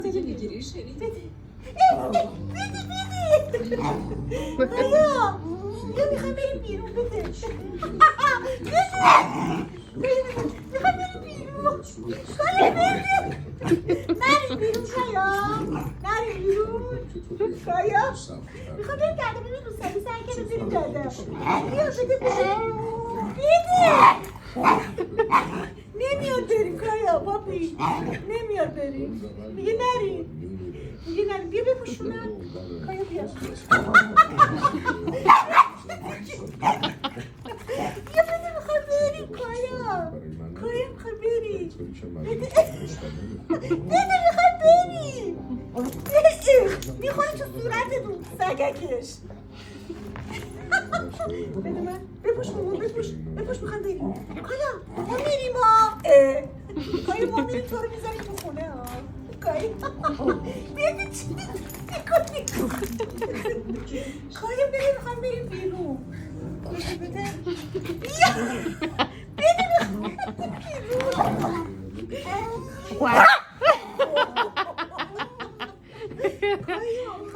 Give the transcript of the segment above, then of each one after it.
Yeni giriş. بده آیا یا میخوام بریم بیرون بده میخوام بریم بیرون نریم بیرون کایا نریم بیرون کایا میخوام بریم داده ببین روسری سعی کنه بریم داده بیا بده نمیاد بریم کایا پاپی نمیاد بریم میگه نریم میگه نریم بیا بپوشونم کایا بیا بیا بده میخوام بریم کایا میخوام بریم بده میخوام بریم میخوام تو صورتتون سگکش بده من بپوش مامان بپوش میخوام بریم کایا ما میریم کایا ما میریم تو رو میذاریم تو خونه ها کایا بده چی میکنی کایا بده میخوام بریم بیرون بده بیا بده میخوام بریم بیرون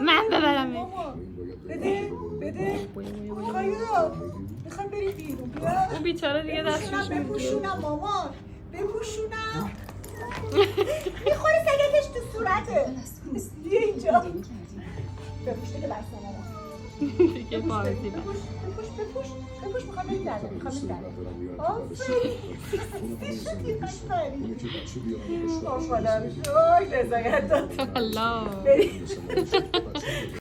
من ببرم بده کایا میخوام بریم بیرون بیا اون بیچاره دیگه دستش بپوشونم مامان بپوشونم میخوره سگکش تو صورته بیا اینجا بپوش دیگه بس مامان دیگه بازی بپوش میخوام بریم در آفرین شدی قشنگ خوشحالم شد رضایت داد الله بریم